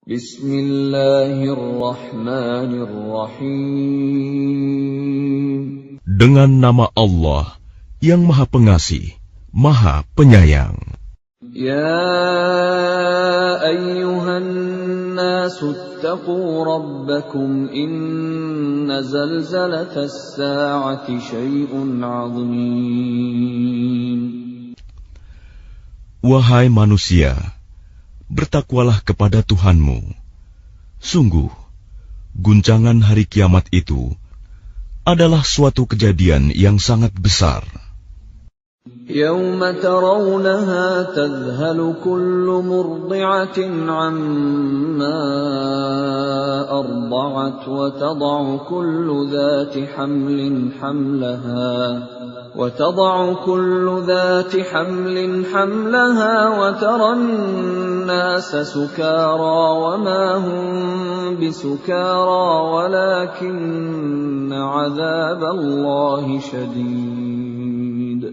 Bismillahirrahmanirrahim. Dengan nama Allah yang Maha Pengasih, Maha Penyayang. Ya ayyuhan nasu attaqu rabbakum inna zalzalatas sa'ati syai'un 'azim. Wahai manusia, bertakwalah kepada Tuhanmu. Sungguh, guncangan hari kiamat itu adalah suatu kejadian yang sangat besar. Yawma tarawnaha tadhhalu kullu murdi'atin 'amma arda'at wa tad'u kullu dhati hamlin hamlaha وتضع كل ذات حمل حملها وترى الناس سكارى وما هم بسكارى ولكن عذاب الله شديد.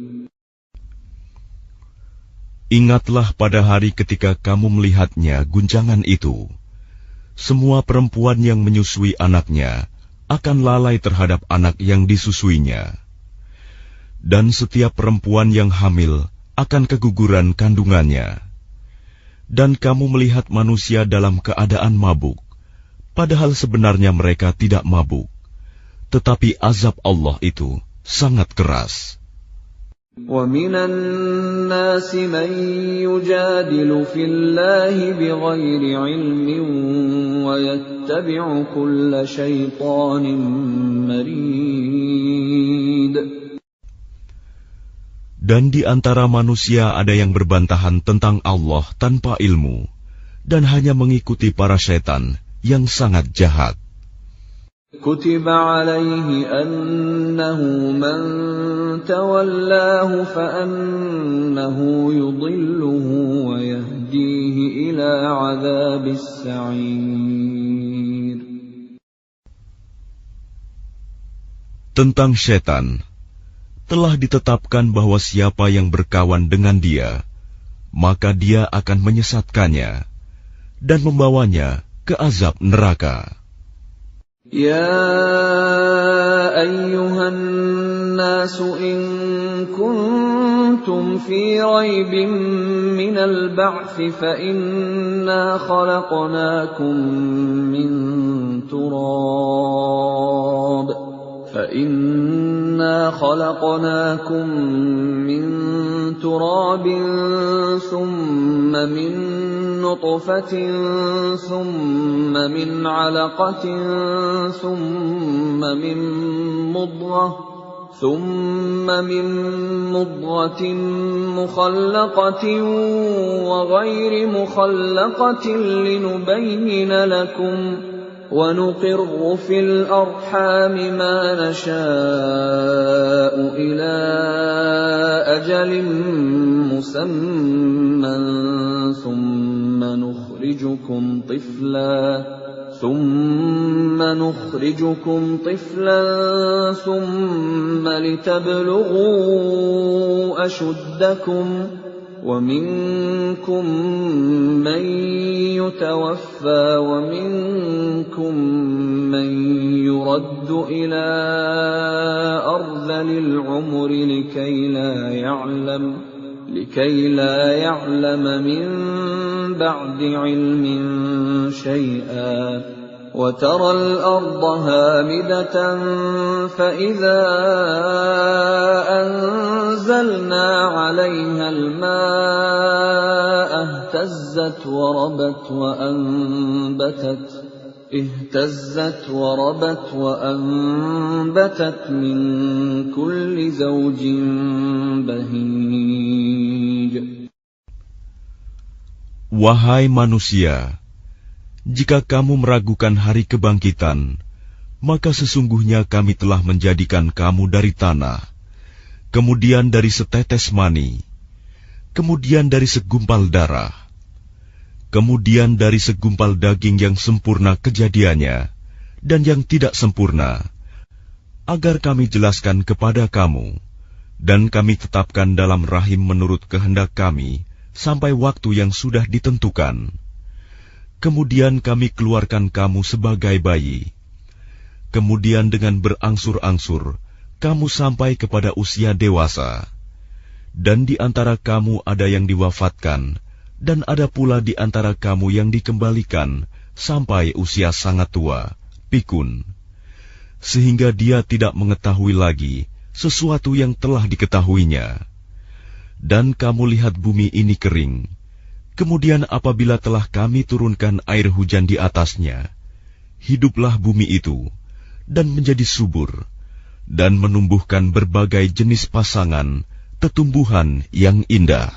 Ingatlah pada hari ketika kamu melihatnya guncangan itu. Semua perempuan yang menyusui anaknya akan lalai terhadap anak yang disusuinya. Dan setiap perempuan yang hamil akan keguguran kandungannya. Dan kamu melihat manusia dalam keadaan mabuk, padahal sebenarnya mereka tidak mabuk. Tetapi azab Allah itu sangat keras. وَمِنَ النَّاسِ مَن يُجَادِلُ فِي اللَّهِ بِغَيْرِ عِلْمٍ وَيَتَّبِعُ كُلَّ شَيْطَانٍ مَرِيدٍ. Dan di antara manusia ada yang berbantahan tentang Allah tanpa ilmu, dan hanya mengikuti para syaitan yang sangat jahat. كُتِبَ عَلَيْهِ أَنَّهُ مَنْ تَوَلَّاهُ فَأَنَّهُ يُضِلُّهُ وَيَهْدِيهِ إِلَى عَذَابِ السَّعِيرِ. Tentang syaitan, telah ditetapkan bahwa siapa yang berkawan dengan dia, maka dia akan menyesatkannya dan membawanya ke azab neraka. Ya ayyuhan nasu in kuntum fi raibin minal ba'thi fa inna khalaqnakum min turab. فَإِنَّا خَلَقْنَاكُم مِّن تُرَابٍ ثُمَّ مِن نُّطْفَةٍ ثُمَّ مِنْ عَلَقَةٍ ثُمَّ مِن مُّضْغَةٍ مُّخَلَّقَةٍ وَغَيْرِ مُخَلَّقَةٍ لِّنُبَيِّنَ لَكُمْ وَنُقِرُّ فِي الْأَرْحَامِ مَا نَشَاءُ إِلَى أَجَلٍ مُّسَمًّى ثُمَّ نُخْرِجُكُمْ طِفْلًا ثُمَّ لِتَبْلُغُوا أَشُدَّكُمْ وَمِنكُم مَّن يُتَوَفَّى وَمِنكُم مَّن يُرَدُّ إِلَى أَرْذَلِ الْعُمُرِ لِكَيْ لَا يَعْلَمَ مِن بَعْدِ عِلْمٍ شَيْئًا وَتَرَى الْأَرْضَ هَامِدَةً فَإِذَا أَنزَلْنَا عَلَيْهَا الْمَاءَ اهْتَزَّتْ وَرَبَتْ وَأَنبَتَتْ مِن كُلِّ زَوْجٍ بَهِيجٍ. Wahai manusia, jika kamu meragukan hari kebangkitan, maka sesungguhnya kami telah menjadikan kamu dari tanah, kemudian dari setetes mani, kemudian dari segumpal darah, kemudian dari segumpal daging yang sempurna kejadiannya dan yang tidak sempurna, agar kami jelaskan kepada kamu, dan kami tetapkan dalam rahim menurut kehendak kami sampai waktu yang sudah ditentukan. Kemudian kami keluarkan kamu sebagai bayi. Kemudian dengan berangsur-angsur, kamu sampai kepada usia dewasa. Dan di antara kamu ada yang diwafatkan, dan ada pula di antara kamu yang dikembalikan sampai usia sangat tua, pikun, sehingga dia tidak mengetahui lagi sesuatu yang telah diketahuinya. Dan kamu lihat bumi ini kering. Kemudian apabila telah kami turunkan air hujan di atasnya, hiduplah bumi itu, dan menjadi subur, dan menumbuhkan berbagai jenis pasangan, tetumbuhan yang indah.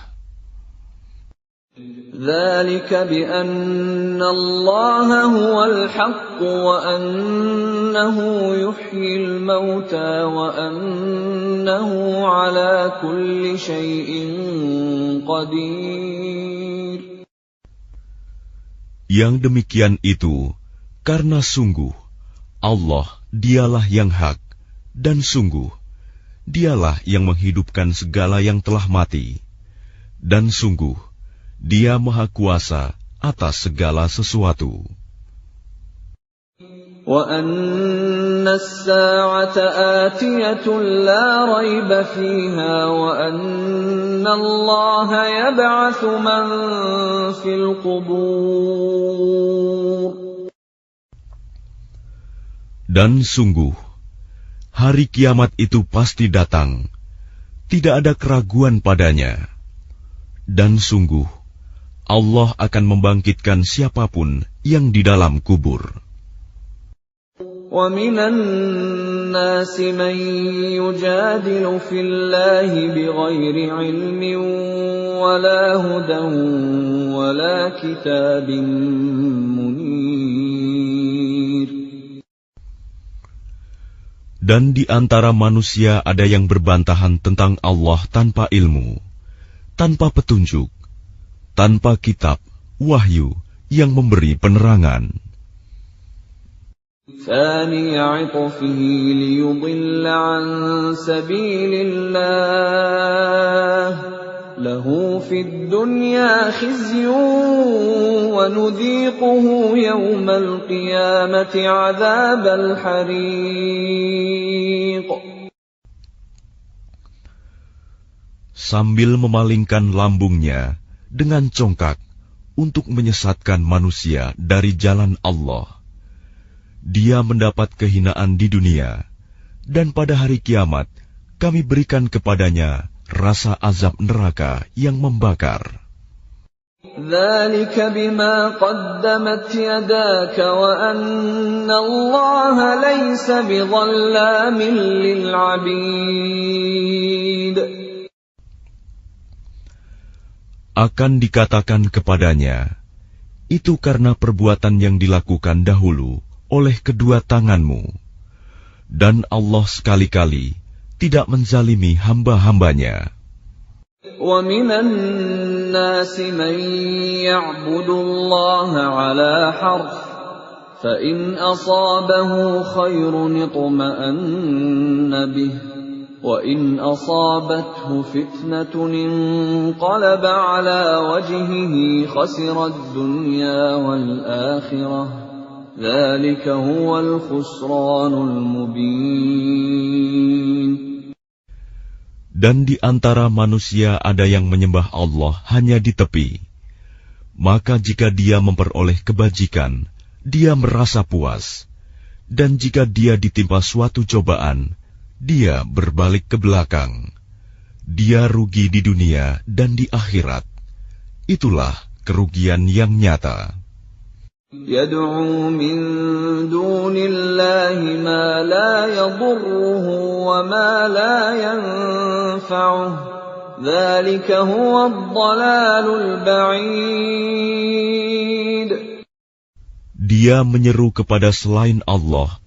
ذَلِكَ بِأَنَّ اللَّهَ هُوَ الْحَقُّ وَأَنَّهُ يُحْيِي الْمَوْتَى وَأَنَّهُ عَلَى كُلِّ شَيْءٍ قَدِيرٌ. Yang demikian itu, karena sungguh Allah dialah yang hak, dan sungguh dialah yang menghidupkan segala yang telah mati, dan sungguh Dia Maha Kuasa atas segala sesuatu. وَأَنَّ السَّاعَةَ آتِيَةٌ لَا رَيْبَ فِيهَا وَأَنَّ اللَّهَ يَبْعَثُ مَن فِي الْقُبُورِ. Dan sungguh, hari kiamat itu pasti datang, tidak ada keraguan padanya. Dan sungguh, Allah akan membangkitkan siapapun yang di dalam kubur. وَمِنَ النَّاسِ مَن يُجَادِلُ فِي اللَّهِ بِغَيْرِ عِلْمٍ وَلَا هُدًى وَلَا كِتَابٍ مُنِيرٍ. Dan di antara manusia ada yang berbantahan tentang Allah tanpa ilmu, tanpa petunjuk, tanpa kitab, wahyu yang memberi penerangan. ثَانِيَ عِطْفِهِ لِيُضِلَّ عَن سَبِيلِ اللَّهِ لَهُ فِي الدُّنْيَا خِزْيٌ وَنُذِيقُهُ يَوْمَ الْقِيَامَةِ عَذَابَ الْحَرِيقِ. Sambil memalingkan lambungnya dengan congkak untuk menyesatkan manusia dari jalan Allah, dia mendapat kehinaan di dunia, dan pada hari kiamat kami berikan kepadanya rasa azab neraka yang membakar. ذَلِكَ بِمَا قَدَّمَتْ يَدَاكَ وَأَنَّ اللَّهَ لَيْسَ بِظَلَّامٍ لِلْعَبِيدِ. Akan dikatakan kepadanya, itu karena perbuatan yang dilakukan dahulu oleh kedua tanganmu, dan Allah sekali-kali tidak menzalimi hamba-hambanya. وَمِنَ النَّاسِ مَن يَعْبُدُ اللَّهَ عَلَى حَرْفٍ فَإِنْ أَصَابَهُ خَيْرٌ اطْمَأَنَّ بِهِ وَإِنْ أَصَابَتْهُ فِتْنَةٌ انقَلَبَ عَلَى وَجْهِهِ خَسِرَ الدُّنْيَا وَالْآخِرَةَ ذَلِكَ هُوَ الْخُسْرَانُ الْمُبِينُ. Dan di antara manusia ada yang menyembah Allah hanya di tepi. Maka jika dia memperoleh kebajikan, dia merasa puas. Dan jika dia ditimpa suatu cobaan, dia berbalik ke belakang. Dia rugi di dunia dan di akhirat. Itulah kerugian yang nyata. يَدْعُو مِن دُونِ اللَّهِ مَا لَا يَضُرُّهُ وَمَا لَا يَنفَعُهُ ذَلِكَ هُوَ الضَّلَالُ الْبَعِيدُ. Dia menyeru kepada selain Allah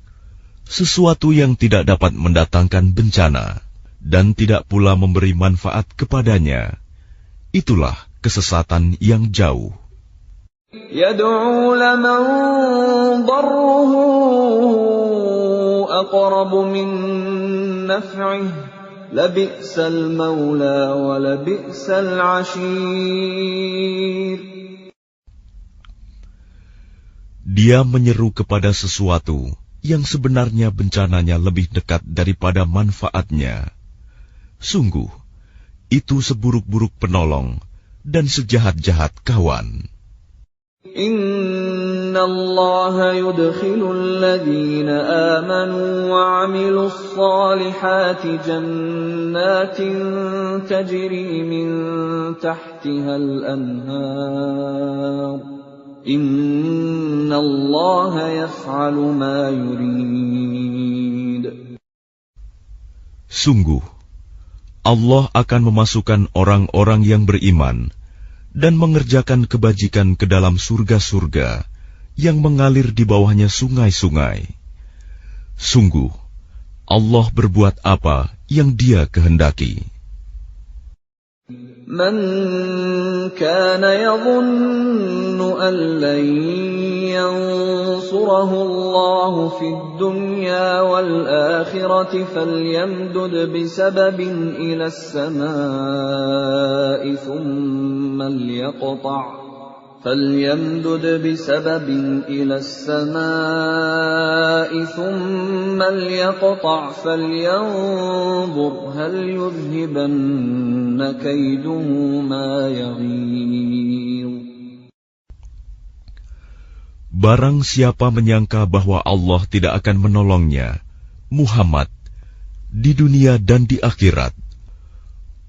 sesuatu yang tidak dapat mendatangkan bencana dan tidak pula memberi manfaat kepadanya. Itulah kesesatan yang jauh. يَدْعُو لَمَن ضَرُّهُ أَقْرَبُ مِن نَّفْعِهِ لَبِئْسَ الْمَوْلَىٰ وَلَبِئْسَ الْعَشِيرُ. Dia menyeru kepada sesuatu yang sebenarnya bencananya lebih dekat daripada manfaatnya. Sungguh, itu seburuk-buruk penolong dan sejahat-jahat kawan. Inna Allah yudkhilu alladhina amanu wa 'amilus salihati jannatin tajri min tahtiha al-anhar. Inna Allah yaf'alu ma yurid. Sungguh, Allah akan memasukkan orang-orang yang beriman dan mengerjakan kebajikan ke dalam surga-surga yang mengalir di bawahnya sungai-sungai. Sungguh, Allah berbuat apa yang Dia kehendaki. Man kana yadhunnu an lan yansurahu Allah fid dunya wal akhirati falyamdud bisababin ila as-samaa'i thumma liyaqta' فليمدد بسبب إلى السماء ثم ليقطع فلينظر هل يذهبن كيده ما يغيظ. Barang siapa menyangka bahwa Allah tidak akan menolongnya, Muhammad, di dunia dan di akhirat,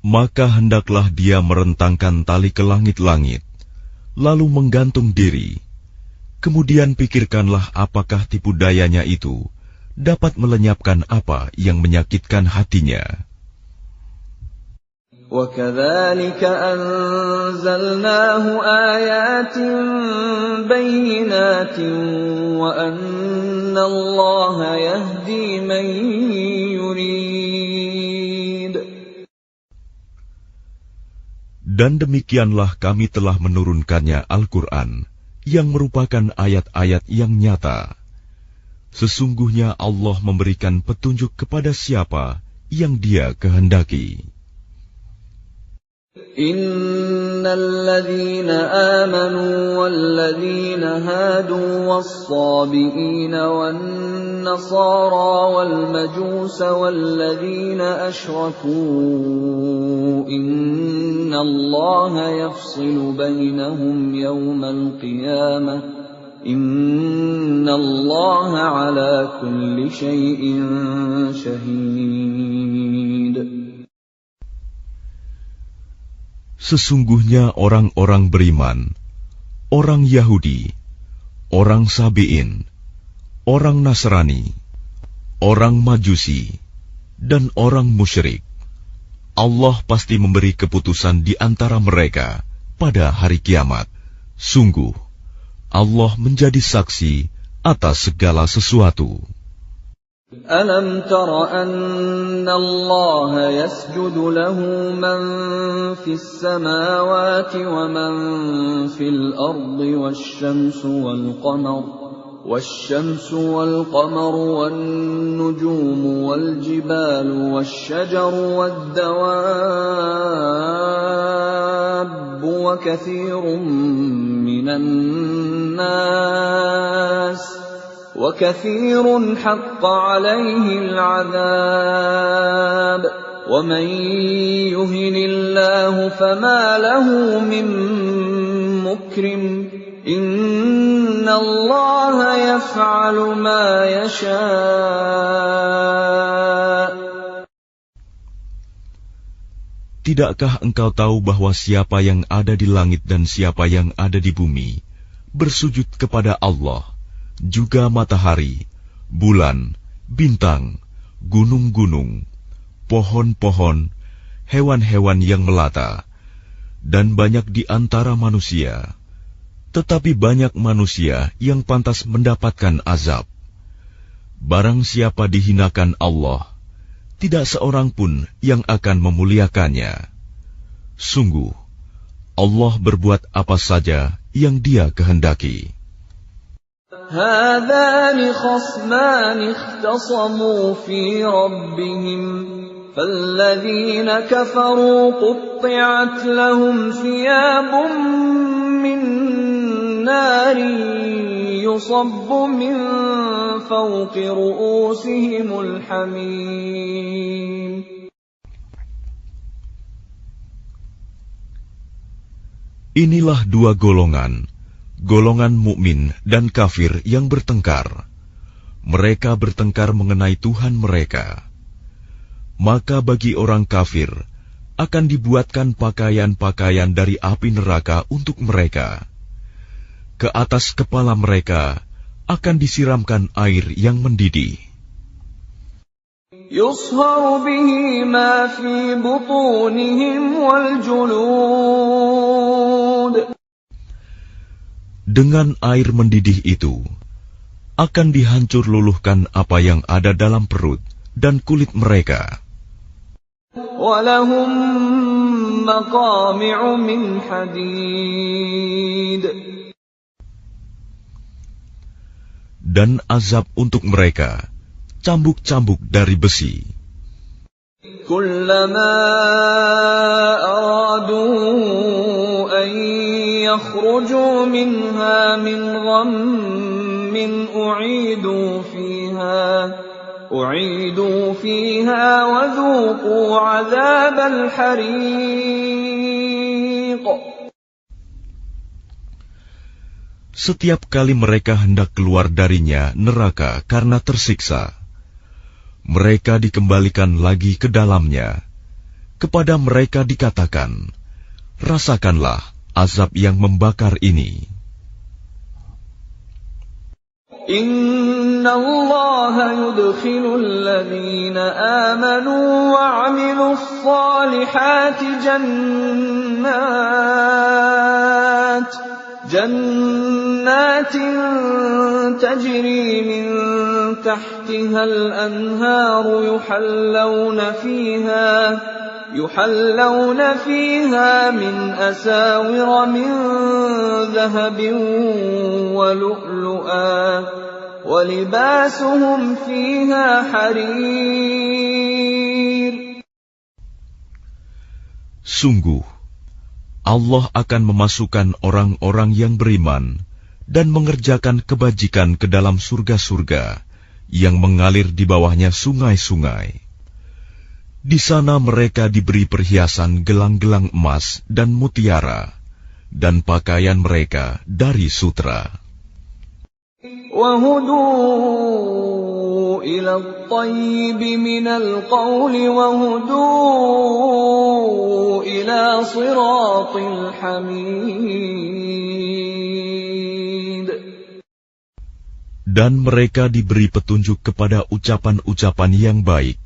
maka hendaklah dia merentangkan tali ke langit-langit, lalu menggantung diri. Kemudian pikirkanlah apakah tipu dayanya itu dapat melenyapkan apa yang menyakitkan hatinya. وَكَذَلِكَ أَنزَلْنَاهُ آيَاتٍ بَيِّنَاتٍ وَأَنَّ اللَّهَ يَهْدِي مَن يُرِيدُ. Dan demikianlah kami telah menurunkannya Al-Quran, yang merupakan ayat-ayat yang nyata. Sesungguhnya Allah memberikan petunjuk kepada siapa yang Dia kehendaki. Innal ladzina amanu wal ladzina hadu was-sabiina wan nasara wal majusa wal ladzina asyraku innallaha yafsilu bainahum yawmal qiyamah innallaha ala kulli syai'in syahid. Sesungguhnya orang-orang beriman, orang Yahudi, orang Sabi'in, orang Nasrani, orang Majusi, dan orang musyrik, Allah pasti memberi keputusan di antara mereka pada hari kiamat. Sungguh, Allah menjadi saksi atas segala sesuatu. Alam tara anna Allah yasjudu lahu man fis samawati wa man fil ardi wasyamsu wal qamaru wan nujumu wal jibalu wasyajaru wad dawabbu wa katsirun minan nas وَكَثِيرٌ حَقَّ عَلَيْهِ الْعَذَابُ وَمَن يُهِنِ اللَّهُ فَمَا لَهُ مِن مُّكْرِمٍ إِنَّ اللَّهَ يَفْعَلُ مَا يَشَاءُ. Tidakkah engkau tahu bahwa siapa yang ada di langit dan siapa yang ada di bumi bersujud kepada Allah, juga matahari, bulan, bintang, gunung-gunung, pohon-pohon, hewan-hewan yang melata, dan banyak di antara manusia. Tetapi banyak manusia yang pantas mendapatkan azab. Barang siapa dihinakan Allah, tidak seorang pun yang akan memuliakannya. Sungguh, Allah berbuat apa saja yang Dia kehendaki. هذان خصمان اختصموا في ربهم فالذين كفروا قطعت لهم ثياب من نار يُصَبُّ مِنْ فَوْقِ رُؤُوسِهِمُ الْحَمِيمُ. Inilah dua golongan, golongan mukmin dan kafir yang bertengkar. Mereka bertengkar mengenai Tuhan mereka. Maka bagi orang kafir akan dibuatkan pakaian-pakaian dari api neraka untuk mereka. Ke atas kepala mereka akan disiramkan air yang mendidih. يُصْهَرُ بِهِ مَا فِي بُطُونِهِمْ وَالْجُلُودُ. Dengan air mendidih itu akan dihancur luluhkan apa yang ada dalam perut dan kulit mereka. وَلَهُم مَّقَامِعُ مِنْ حَدِيدٍ. Dan azab untuk mereka cambuk-cambuk dari besi. كُلَّمَا أَرَادُوا أَن يَخْرُجُوا مِنْهَا مِنْ غَمٍّ أُعِيدُوا فِيهَا وَذُوقُوا عَذَابَ الْحَرِيقِ. Setiap kali mereka hendak keluar darinya neraka karena tersiksa, mereka dikembalikan lagi ke dalamnya. Kepada mereka dikatakan, rasakanlah azab yang membakar ini. Inna Allah yudkhilul ladhina amanu wa 'amilus salihati jannatin tajri min tahtihal anharu yuhallawna fiha min asawira min dhahabin wa lu'lu'a wa libasuhum fiha harir. Sungguh Allah akan memasukkan orang-orang yang beriman dan mengerjakan kebajikan ke dalam surga-surga yang mengalir di bawahnya sungai-sungai. Di sana mereka diberi perhiasan gelang-gelang emas dan mutiara, dan pakaian mereka dari sutra. وَهُدُوا إِلَى الطَّيِّبِ مِنَ الْقَوْلِ وَهُدُوا إِلَى صِرَاطِ الْحَمِيدِ. Dan mereka diberi petunjuk kepada ucapan-ucapan yang baik,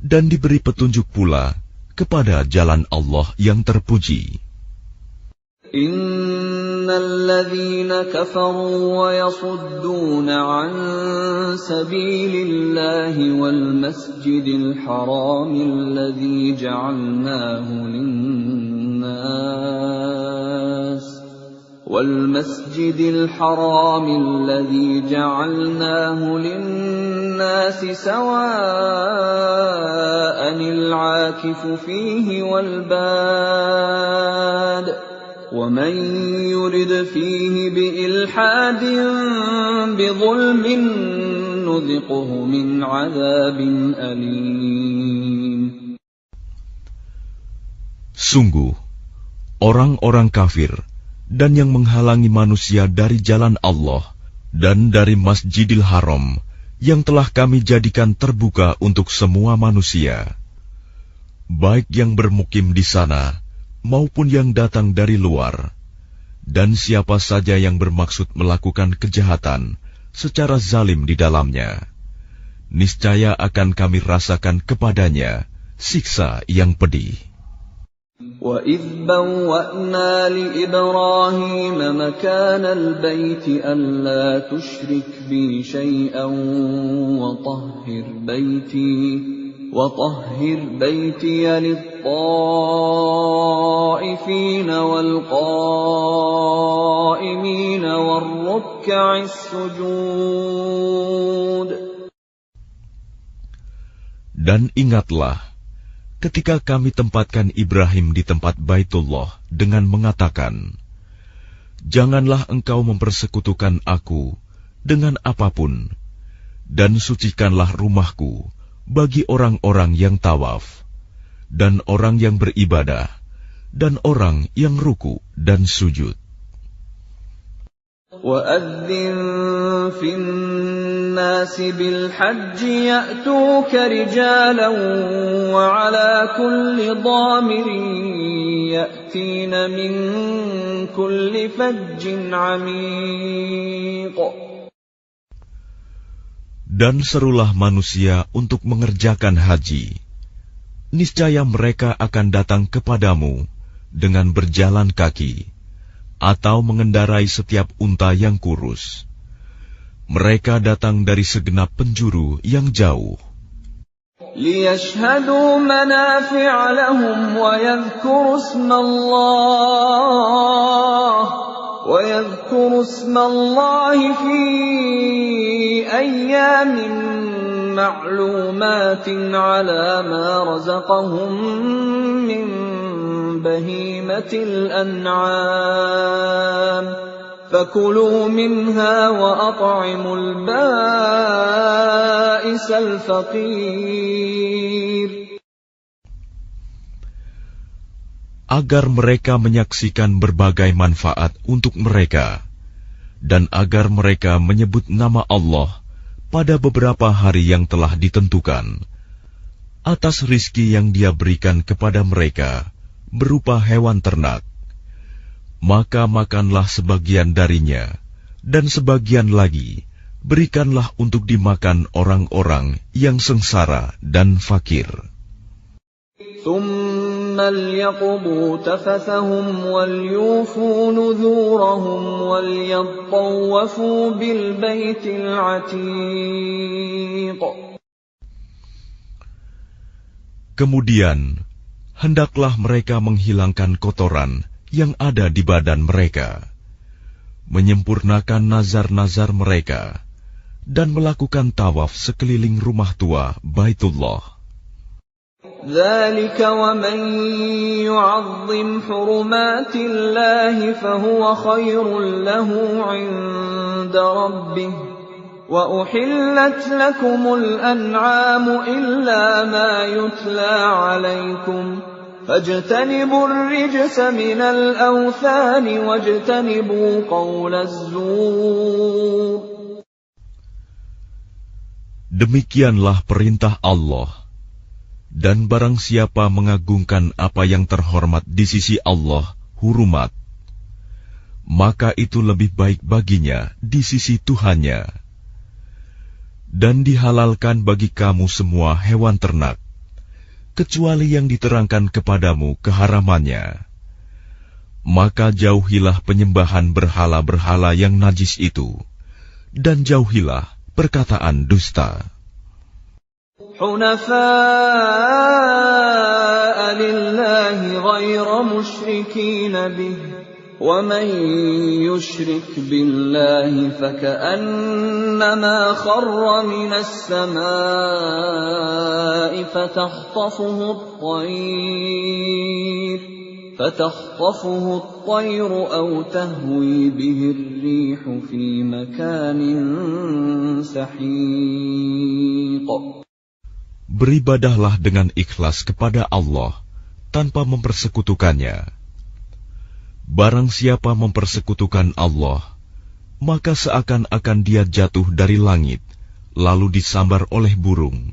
dan diberi petunjuk pula kepada jalan Allah yang terpuji. Innal ladzina kafaru wa yasudduna an sabilillahi wal masjidil haram alladzi ja'alnahu lin-nas والمسجد الحرام الذي جعلناه للناس سواء العاكف فيه والباد ومن يرد فيه بإلحاد بظلم نذقه من عذاب أليم. Sungguh, orang-orang kafir dan yang menghalangi manusia dari jalan Allah dan dari Masjidil Haram yang telah kami jadikan terbuka untuk semua manusia, baik yang bermukim di sana maupun yang datang dari luar, dan siapa saja yang bermaksud melakukan kejahatan secara zalim di dalamnya, niscaya akan kami rasakan kepadanya siksa yang pedih. وَإِذْ بَوَّأْنَا لِإِبْرَاهِيمَ مَكَانَ الْبَيْتِ أَلَّا تُشْرِكْ بِي شَيْئًا وَطَهِّرْ بَيْتِيَ لِلطَّائِفِينَ وَالْقَائِمِينَ وَالرُّكَّعِ السُّجُودِ. Dan ingatlah ketika kami tempatkan Ibrahim di tempat Baitullah dengan mengatakan, janganlah engkau mempersekutukan aku dengan apapun, dan sucikanlah rumahku bagi orang-orang yang tawaf, dan orang yang beribadah, dan orang yang ruku dan sujud. وَأَذِّن فِي النَّاسِ بِالْحَجِّ يَأْتُوكَ رِجَالًا وَعَلَى كُلِّ ضَامِرٍ يَأْتِينَ مِنْ كُلِّ فَجٍّ عَمِيقٍ. Dan serulah manusia untuk mengerjakan haji. Niscaya mereka akan datang kepadamu dengan berjalan kaki, atau mengendarai setiap unta yang kurus. Mereka datang dari segenap penjuru yang jauh. لِيَشْهَدُوا مَنَافِعَ لَهُمْ وَيَذْكُرُوا اسْمَ اللَّهِ فِي أَيَّامٍ مَّعْلُومَاتٍ عَلَى مَا رَزَقَهُم مِّن بهيمة الأنعام فكلوا منها وأطعموا البائس الفقير. Agar mereka menyaksikan berbagai manfaat untuk mereka, dan agar mereka menyebut nama Allah pada beberapa hari yang telah ditentukan, atas rizki yang Dia berikan kepada mereka berupa hewan ternak, maka makanlah sebagian darinya, dan sebagian lagi berikanlah untuk dimakan orang-orang yang sengsara dan fakir. ثُمَّ لْيَقْضُوا تَفَثَهُمْ وَلْيُوفُوا نُذُورَهُمْ وَلْيَطَّوَّفُوا بِالْبَيْتِ الْعَتِيقِ. Kemudian hendaklah mereka menghilangkan kotoran yang ada di badan mereka, menyempurnakan nazar-nazar mereka, dan melakukan tawaf sekeliling rumah tua Baitullah. ذَلِكَ وَمَن يُعَظِّمْ حُرُمَاتِ اللَّهِ فَهُوَ خَيْرٌ لَّهُ عِندَ رَبِّهِ وَأُحِلَّتْ لَكُمُ الْأَنْعَامُ إِلَّا مَا يُتْلَى عَلَيْكُمْ فَاجْتَنِبُوا الرِّجْسَ مِنَ الْأَوْثَانِ وَاجْتَنِبُوا قَوْلَ الزُّورِ. Demikianlah perintah Allah. Dan barang siapa mengagungkan apa yang terhormat di sisi Allah, hurumat, maka itu lebih baik baginya di sisi Tuhannya. Dan dihalalkan bagi kamu semua hewan ternak, kecuali yang diterangkan kepadamu keharamannya. Maka jauhilah penyembahan berhala-berhala yang najis itu, dan jauhilah perkataan dusta. حُنَفَاءَ لِلَّهِ غَيْرَ مُشْرِكِينَ بِهِ وَمَن يُشْرِكْ بِاللَّهِ فَكَأَنَّمَا خَرَّ مِنَ السَّمَاءِ فَتَخْطَفُهُ الطَّيْرُ أَوْ تَهْوِي بِهِ الرِّيحُ فِي مَكَانٍ سَحِيقٍ. Beribadahlah dengan ikhlas kepada Allah tanpa mempersekutukannya. Barang siapa mempersekutukan Allah, maka seakan-akan dia jatuh dari langit, lalu disambar oleh burung,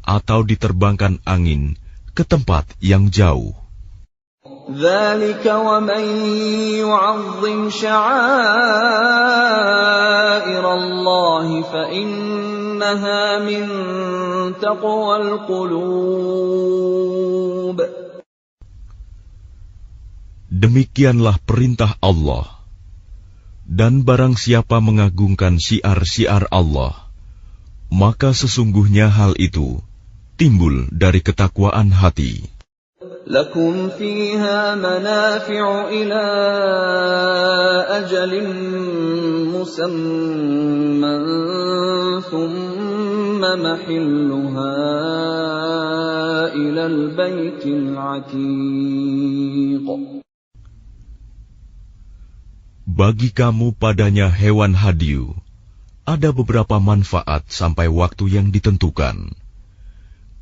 atau diterbangkan angin ke tempat yang jauh. ذَلِكَ وَمَن يُعَظِّمْ شَعَائِرَ اللَّهِ فَإِنَّهَا مِن تَقْوَى الْقُلُوبِ. Demikianlah perintah Allah. Dan barang siapa mengagungkan syiar-syiar Allah, maka sesungguhnya hal itu timbul dari ketakwaan hati. لَكُمْ فِيهَا مَنَافِعُ إِلَى أَجَلٍ مُّسَمًّى ثُمَّ مَحِلُّهَا إِلَى الْبَيْتِ الْعَتِيقِ. Bagi kamu padanya hewan hadiu ada beberapa manfaat sampai waktu yang ditentukan.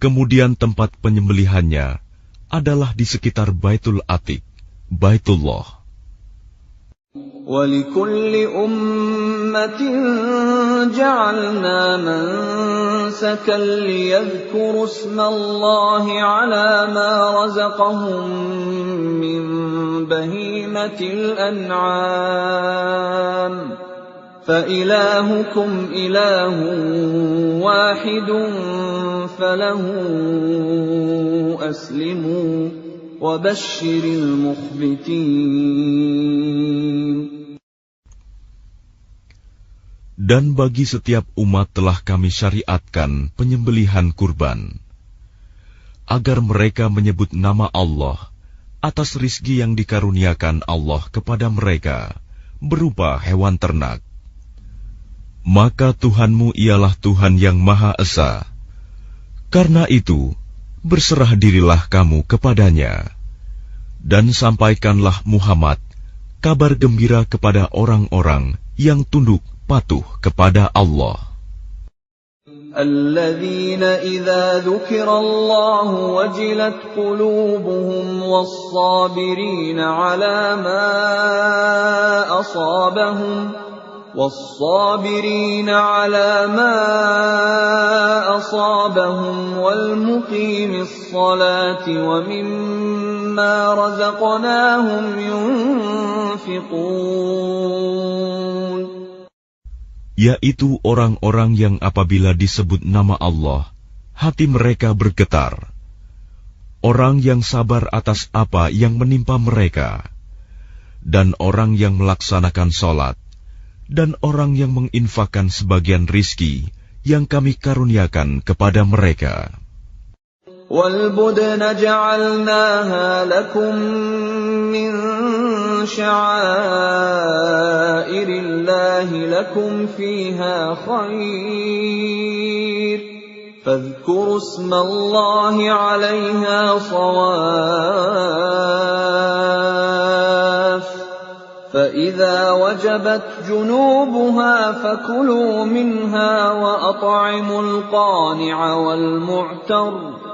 Kemudian tempat penyembelihannya adalah di sekitar Baitul Atiq, Baitullah. وَلِكُلِّ أُمَّةٍ جَعَلْنَا مَنسَكًا لِيَذْكُرُوا اسْمَ اللَّهِ عَلَى مَا رَزَقَهُم مِّن بَهِيمَةِ الْأَنْعَامِ فَإِلَٰهُكُمْ إِلَٰهٌ وَاحِدٌ فَلَهُ أَسْلِمُوا وَبَشِّرِ الْمُخْبِتِينَ. Dan bagi setiap umat telah kami syariatkan penyembelihan kurban, agar mereka menyebut nama Allah atas rizki yang dikaruniakan Allah kepada mereka, berupa hewan ternak. Maka Tuhanmu ialah Tuhan yang Maha Esa. Karena itu, berserah dirilah kamu kepadanya, dan sampaikanlah Muhammad kabar gembira kepada orang-orang yang tunduk patuh kepada Allah. Alladzina idza dzukirallahu wajilat qulubuhum was-sabirina 'ala ma asabahum wal muqimis salati wa mimma razaqnahum yunfiqun. Yaitu orang-orang yang apabila disebut nama Allah, hati mereka bergetar. Orang yang sabar atas apa yang menimpa mereka, dan orang yang melaksanakan sholat, dan orang yang menginfakkan sebagian rizki yang kami karuniakan kepada mereka. وَالْبُدْنَ جَعَلْنَاهَا لَكُمْ مِنْ شَعَائِرِ اللَّهِ لَكُمْ فِيهَا خَيْرٌ فَاذْكُرُوا اسْمَ اللَّهِ عَلَيْهَا صَوَافَّ فَإِذَا وَجَبَتْ جُنُوبُهَا فَكُلُوا مِنْهَا وَأَطْعِمُوا الْقَانِعَ وَالْمُعْتَرَّ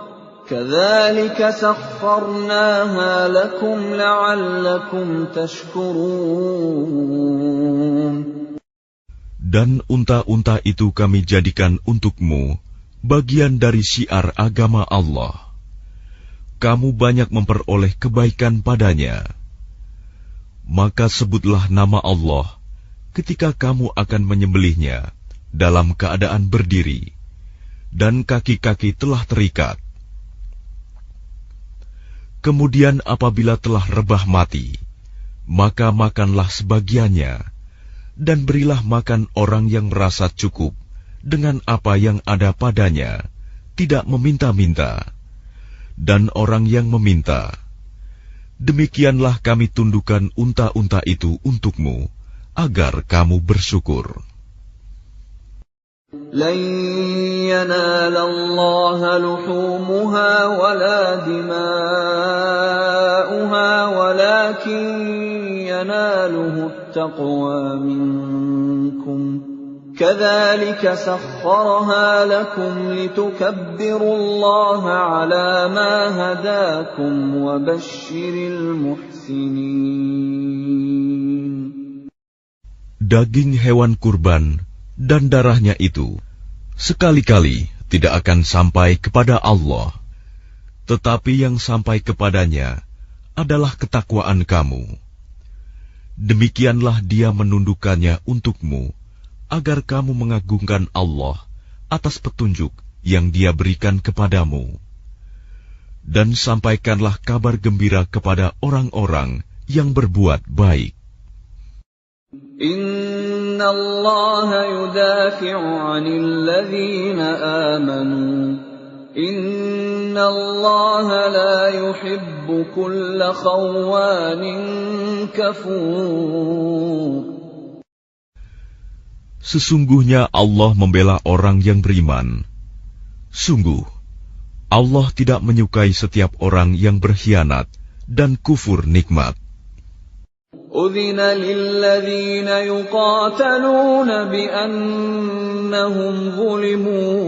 كَذَلِكَ سَخَّرْنَاهَا لَكُمْ لَعَلَّكُمْ تَشْكُرُونَ. Dan unta-unta itu kami jadikan untukmu bagian dari syiar agama Allah. Kamu banyak memperoleh kebaikan padanya. Maka sebutlah nama Allah ketika kamu akan menyembelihnya dalam keadaan berdiri, dan kaki-kaki telah terikat. Kemudian apabila telah rebah mati, maka makanlah sebagiannya, dan berilah makan orang yang merasa cukup dengan apa yang ada padanya, tidak meminta-minta, dan orang yang meminta. Demikianlah kami tundukkan unta-unta itu untukmu, agar kamu bersyukur. لَن يَنَالَ اللَّهَ لُحُومُهَا وَلَا دِمَاؤُهَا وَلَكِن يَنَالُهُ التَّقْوَى مِنكُمْ كَذَلِكَ سَخَّرَهَا لَكُمْ لِتُكَبِّرُوا اللَّهَ عَلَى مَا هَدَاكُمْ وَبَشِّرِ الْمُحْسِنِينَ. Daging hewan kurban dan darahnya itu sekali-kali tidak akan sampai kepada Allah, tetapi yang sampai kepadanya adalah ketakwaan kamu. Demikianlah Dia menundukkannya untukmu, agar kamu mengagungkan Allah atas petunjuk yang Dia berikan kepadamu. Dan sampaikanlah kabar gembira kepada orang-orang yang berbuat baik. Inna Allah yudafi'u 'anil ladzina amanu. Inna Allah la yuhibbu kulla khawanin kafur. Sesungguhnya Allah membela orang yang beriman. Sungguh, Allah tidak menyukai setiap orang yang berkhianat dan kufur nikmat. أذن للذين يقاتلون بأنهم ظلموا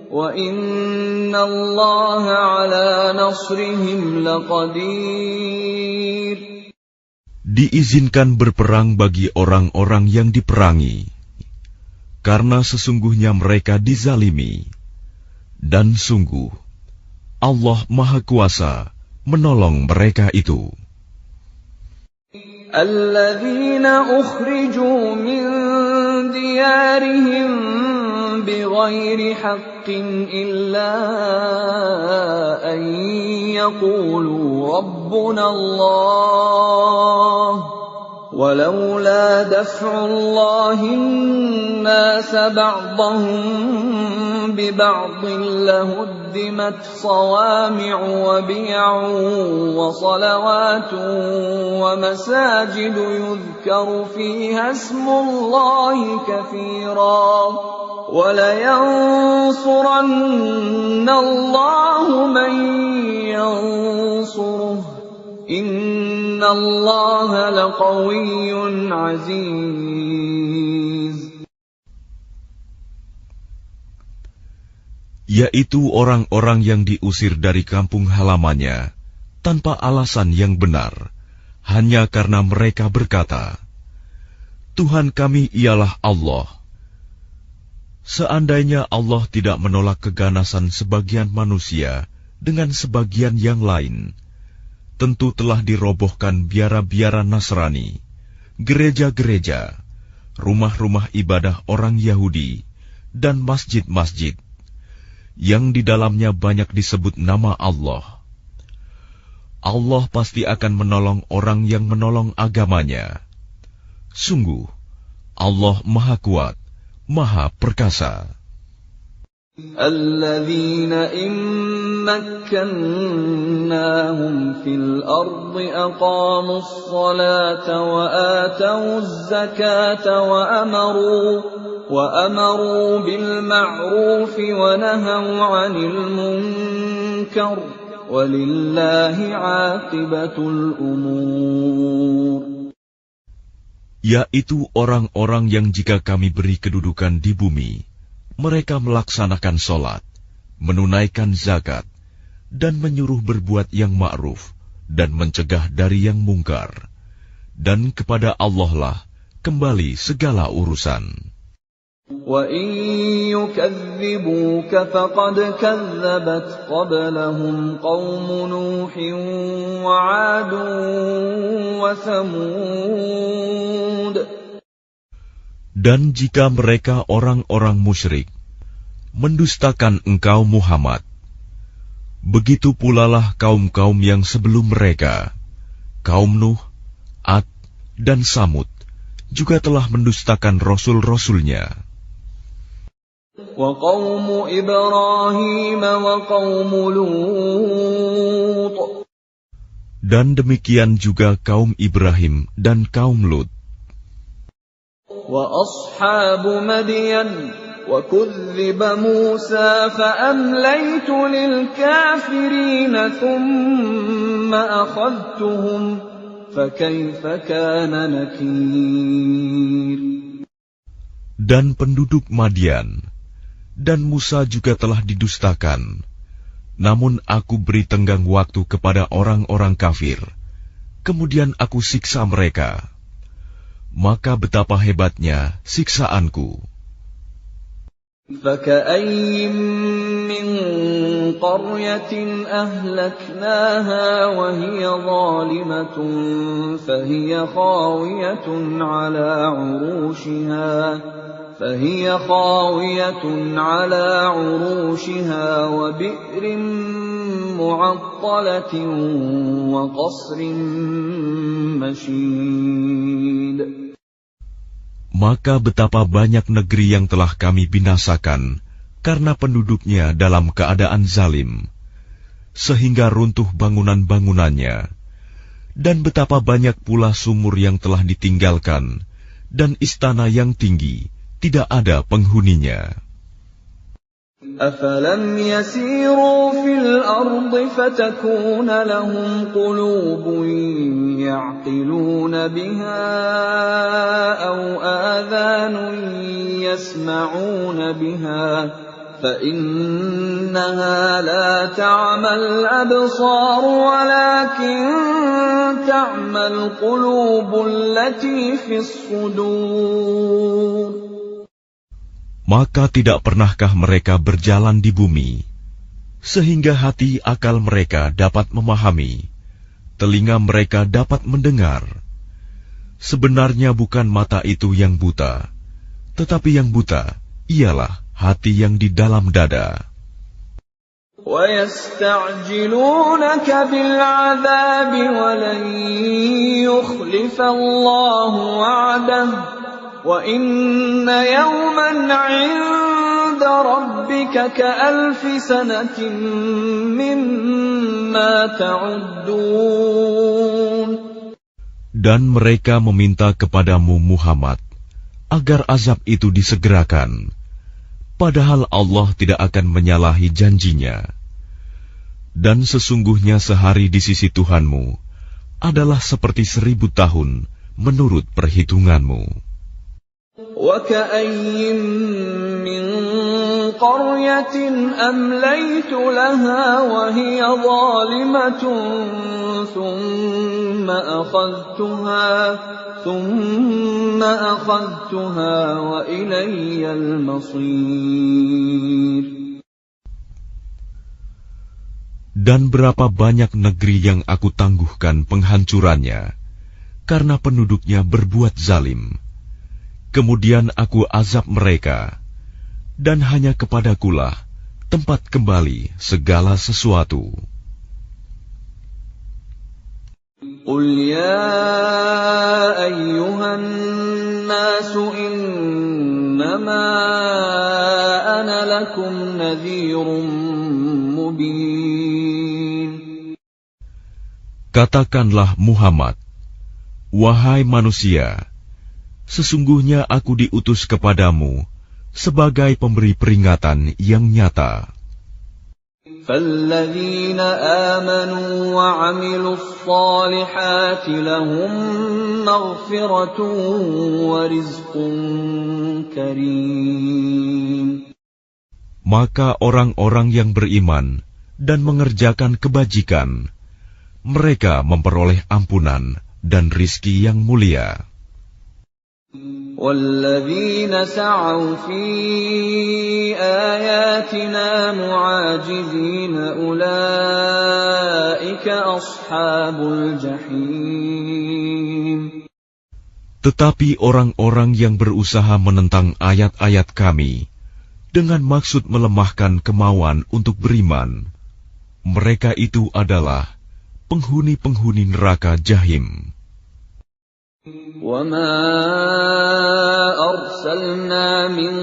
وإن الله على نصرهم لقدير. Diizinkan berperang bagi orang-orang yang diperangi, karena sesungguhnya mereka dizalimi, dan sungguh Allah Maha Kuasa menolong mereka itu. Alladzina ukhrijuu min diyarihim bighairi haqqin illa an yaqulu rabbuna Allah ولولا دفع الله الناس بعضهم ببعض لهدمت صوامع وبيع وصلوات ومساجد يذكر فيها اسم الله كثيرا ولينصرن الله من ينصره إن الله لقوي عزيز. Yaitu orang-orang yang diusir dari kampung halamannya tanpa alasan yang benar, hanya karena mereka berkata, Tuhan kami ialah Allah. Seandainya Allah tidak menolak keganasan sebagian manusia dengan sebagian yang lain, tentu telah dirobohkan biara-biara Nasrani, gereja-gereja, rumah-rumah ibadah orang Yahudi, dan masjid-masjid, yang di dalamnya banyak disebut nama Allah. Allah pasti akan menolong orang yang menolong agamanya. Sungguh, Allah Maha Kuat, Maha Perkasa. Alladzina immakkannahum fil ardi aqamus salata wa atawuz zakata wa amaru bil ma'ruf wa nahaw 'anil munkar walillahi 'aqibatul umur. Yaitu orang-orang yang jika kami beri kedudukan di bumi, mereka melaksanakan sholat, menunaikan zakat, dan menyuruh berbuat yang ma'ruf, dan mencegah dari yang mungkar. Dan kepada Allah lah kembali segala urusan. وَإِن يُكَذِّبُوكَ فَقَدْ كَذَّبَتْ قَبْلَهُمْ قَوْمُ نُوحٍ وَعَادٌ وَثَمُودَ. Dan jika mereka orang-orang musyrik mendustakan engkau Muhammad, begitu pulalah kaum-kaum yang sebelum mereka, kaum Nuh, Ad, dan Samud, juga telah mendustakan rasul-rasulnya. وَقَوْمُ إِبْرَاهِيمَ وَقَوْمُ لُوطٍ. Dan demikian juga kaum Ibrahim dan kaum Lut. وَأَصْحَابُ مَدْيَنَ وَكُذِّبَ مُوسَى فَأَمْلَيْتُ لِلْكَافِرِينَ ثُمَّ أَخَذْتُهُمْ فَكَيْفَ كَانَ نَكِيرِ. Dan penduduk Madian dan Musa juga telah didustakan, namun aku beri tenggang waktu kepada orang-orang kafir, kemudian aku siksa mereka. Maka betapa hebatnya siksaanku. فَكَأَيِّن مِّن قَرْيَةٍ أَهْلَكْنَاهَا وَهِيَ ظَالِمَةٌ فَهِيَ خَاوِيَةٌ عَلَى عُرُوشِهَا وَبِئْرٍ مُّعَطَّلَةٍ وَقَصْرٍ مَّشِيدٍ. Maka betapa banyak negeri yang telah kami binasakan karena penduduknya dalam keadaan zalim, sehingga runtuh bangunan-bangunannya, dan betapa banyak pula sumur yang telah ditinggalkan, dan istana yang tinggi tidak ada penghuninya. أفلم يسيروا في الأرض فتكون لهم قلوب يعقلون بها أو آذان يسمعون بها فإنها لا تعمى الأبصار ولكن تعمى القلوب التي في الصدور. Maka tidak pernahkah mereka berjalan di bumi, sehingga hati akal mereka dapat memahami, telinga mereka dapat mendengar. Sebenarnya bukan mata itu yang buta, tetapi yang buta ialah hati yang di dalam dada. وَيَسْتَعْجِلُونَكَ بِالْعَذَابِ وَلَنْ يُخْلِفَ اللَّهُ وَعْدَهُ وَإِنَّ يَوْمًا عِندَ رَبِّكَ كَأَلْفِ سَنَةٍ مِّمَّا تَعُدُّونَ. Dan mereka meminta kepadamu Muhammad agar azab itu disegerakan, padahal Allah tidak akan menyalahi janjinya. Dan sesungguhnya sehari di sisi Tuhanmu adalah seperti 1000 tahun menurut perhitunganmu. وَكَأَيِّن مِّن قَرْيَةٍ أَمْلَيْتُ لَهَا وَهِيَ ظَالِمَةٌ ثُمَّ أَخَذْتُهَا وَإِلَيَّ الْمَصِيرُ. Dan berapa banyak negeri yang aku tangguhkan penghancurannya, karena penduduknya berbuat zalim. Kemudian aku azab mereka, dan hanya kepadakulah tempat kembali segala sesuatu. قُلْ يَا أَيُّهَا النَّاسُ إِنَّمَا أَنَا لَكُمْ نَذِيرٌ مُبِينٌ. Katakanlah Muhammad, wahai manusia, sesungguhnya aku diutus kepadamu sebagai pemberi peringatan yang nyata. فَالَّذِينَ آمَنُوا وَعَمِلُوا الصَّالِحَاتِ لَهُم مَّغْفِرَةٌ وَرِزْقٌ كَرِيمٌ. Maka orang-orang yang beriman dan mengerjakan kebajikan, mereka memperoleh ampunan dan rizki yang mulia. وَالَّذِينَ سَعَوْا فِي آيَاتِنَا مُعَاجِزِينَ أُولَئِكَ أَصْحَابُ الْجَحِيمِ. Tetapi orang-orang yang berusaha menentang ayat-ayat kami dengan maksud melemahkan kemauan untuk beriman, mereka itu adalah penghuni-penghuni neraka Jahim. وَمَا أَرْسَلْنَا مِن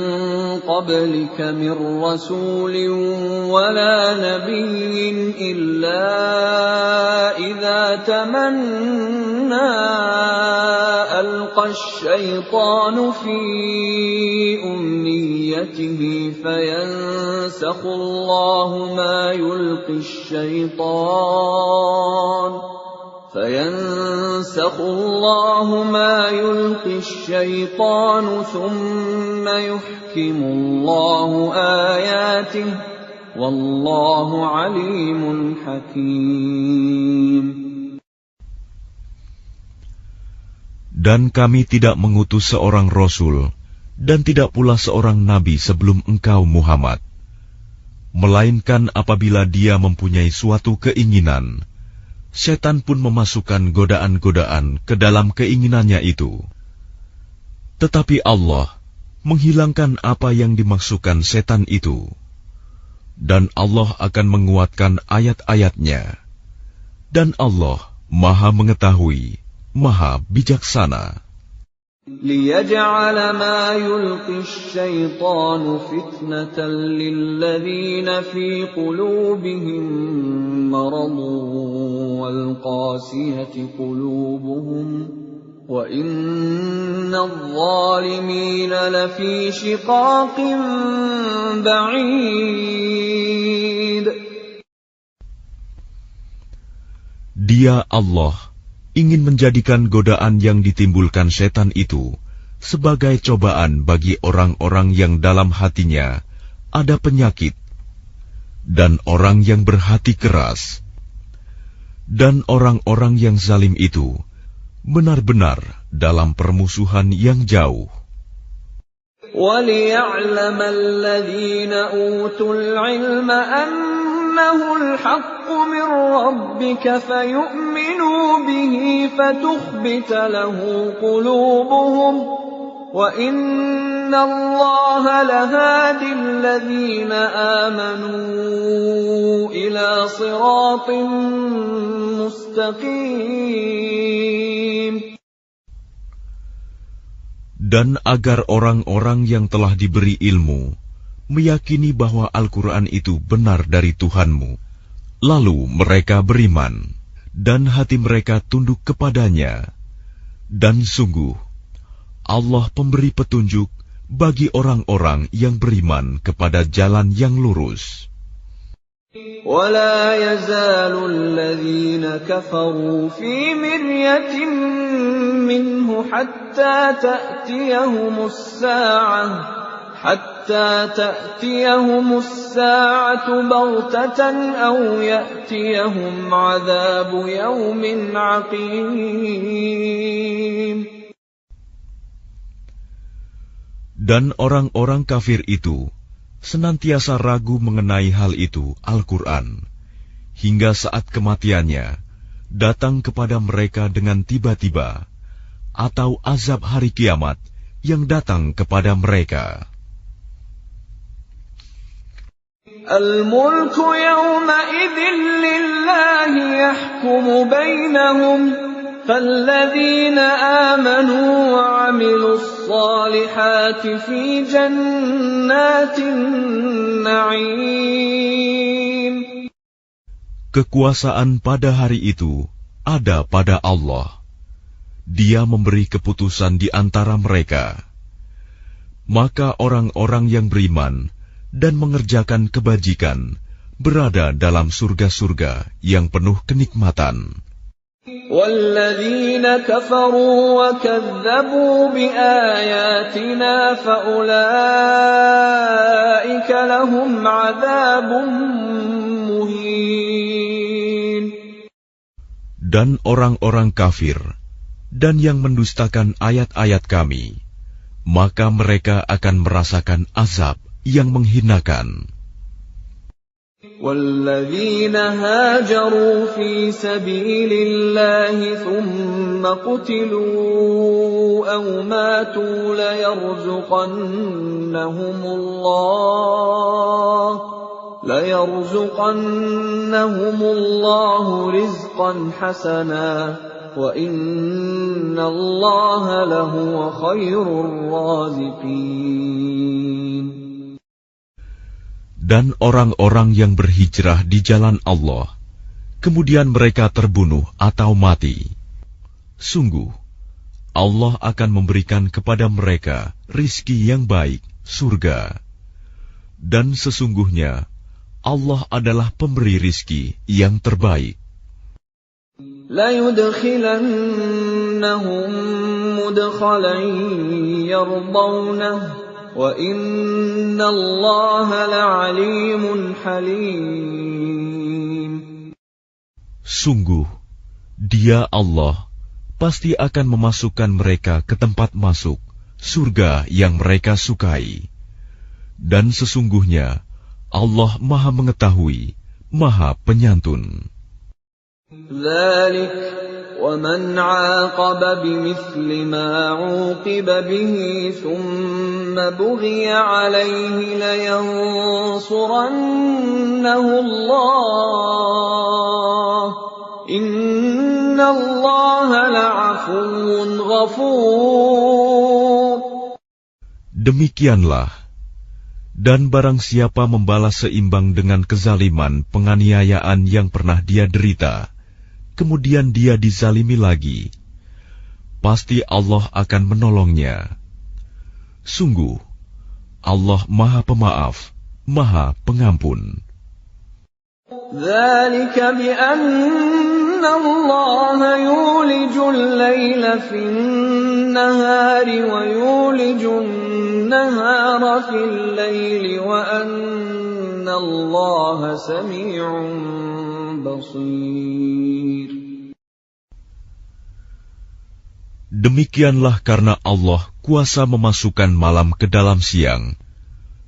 قَبْلِكَ مِن رَّسُولٍ وَلَا نَبِيٍّ إِلَّا إِذَا تَمَنَّىٰ أَلْقَى الشَّيْطَانُ فِي أُمْنِيَّتِهِ فَيَنسَخُ اللَّهُ مَا يُلْقِي الشَّيْطَانُ ثُمَّ يُحْكِمُ اللَّهُ آيَاتِهِ وَاللَّهُ عَلِيمٌ حَكِيمٌ. Dan kami tidak mengutus seorang Rasul dan tidak pula seorang Nabi sebelum engkau Muhammad, melainkan apabila dia mempunyai suatu keinginan, setan pun memasukkan godaan-godaan ke dalam keinginannya itu. Tetapi Allah menghilangkan apa yang dimaksudkan setan itu, dan Allah akan menguatkan ayat-ayatnya, dan Allah Maha Mengetahui, Maha Bijaksana. لِيَجْعَلَ مَا يُلْقِي الشَّيْطَانُ فِتْنَةً لِّلَّذِينَ فِي قُلُوبِهِم مَّرَضٌ وَالْقَاسِيَةِ قُلُوبُهُمْ وَإِنَّ الظالمين لفي شقاق بعيد. Dia Allah ingin menjadikan godaan yang ditimbulkan setan itu sebagai cobaan bagi orang-orang yang dalam hatinya ada penyakit dan orang yang berhati keras, dan orang-orang yang zalim itu benar-benar dalam permusuhan yang jauh. وَلِيَعْلَمَ الَّذِينَ أُوتُوا الْعِلْمَ أَنَّهُ الْحَقُّ مِنْ رَبِّكَ فَيُؤْمِنُوا بِهِ فَتُخْبِتَ لَهُ قُلُوبُهُمْ وَإِنَّ اللَّهَ لَهَادِ الَّذِينَ آمَنُوا إِلَى صِرَاطٍ مُسْتَقِيمٍ. Dan agar orang-orang yang telah diberi ilmu meyakini bahwa Al-Quran itu benar dari Tuhanmu, lalu mereka beriman, dan hati mereka tunduk kepadanya. Dan sungguh, Allah pemberi petunjuk bagi orang-orang yang beriman kepada jalan yang lurus. وَلَا يَزَالُ الَّذِينَ كَفَرُوا فِي مِرْيَةٍ مِّنْهُ حَتَّى تَأْتِيَهُمُ السَّاعَةُ بَغْتَةً أَوْ يَأْتِيَهُمْ عَذَابُ يَوْمٍ عَقِيمٍ. Dan orang-orang kafir itu senantiasa ragu mengenai hal itu, Al-Quran, hingga saat kematiannya datang kepada mereka dengan tiba-tiba, atau azab hari kiamat yang datang kepada mereka. Al-mulku yawma'idhin lillahi yahkumu bainahum فالذين آمنوا وعملوا الصالحات في جنات النعيم. Kekuasaan pada hari itu ada pada Allah. Dia memberi keputusan di antara mereka. Maka orang-orang yang beriman dan mengerjakan kebajikan berada dalam surga-surga yang penuh kenikmatan. وَالَّذِينَ كَفَرُوا وَكَذَّبُوا بِآيَاتِنَا فَأُولَئِكَ لَهُمْ عَذَابٌ مُهِينٌ. Dan orang-orang kafir dan yang mendustakan ayat-ayat kami, maka mereka akan merasakan azab yang menghinakan. وَالَّذِينَ هَاجَرُوا فِي سَبِيلِ اللَّهِ ثُمَّ قُتِلُوا أَوْ مَاتُوا لَيَرْزُقَنَّهُمُ اللَّهُ رِزْقًا حَسَنًا وَإِنَّ اللَّهَ لَهُوَ خَيْرُ الرَّازِقِينَ. Dan orang-orang yang berhijrah di jalan Allah, kemudian mereka terbunuh atau mati, sungguh Allah akan memberikan kepada mereka rizki yang baik, surga. Dan sesungguhnya Allah adalah pemberi rizki yang terbaik. لَيُدْخِلَنَّهُمْ مُدْخَلًا يَرْضَوْنَهُ وَإِنَّ اللَّهَ لَعَلِيمٌ حَلِيمٌ. Sungguh, Dia Allah pasti akan memasukkan mereka ke tempat masuk, surga yang mereka sukai. Dan sesungguhnya Allah Maha Mengetahui, Maha Penyantun. ذَلِكَ وَمَنْ عَاقَبَ بِمِثْلِ مَا عُوقِبَ بِهِ ثُمَّ بُغِيَ عَلَيْهِ لَيَنصُرَنَّهُ اللَّهُ إِنَّ اللَّهَ لَعَفُوٌّ غَفُورٌ. Demikianlah, dan barang siapa membalas seimbang dengan kezaliman penganiayaan yang pernah dia derita, kemudian dia dizalimi lagi, pasti Allah akan menolongnya. Sungguh, Allah Maha Pemaaf, Maha Pengampun. ذلك بأن الله يولج الليل في النهار ويولج النهار في الليل وأن الله سميع بصير. Demikianlah karena Allah kuasa memasukkan malam ke dalam siang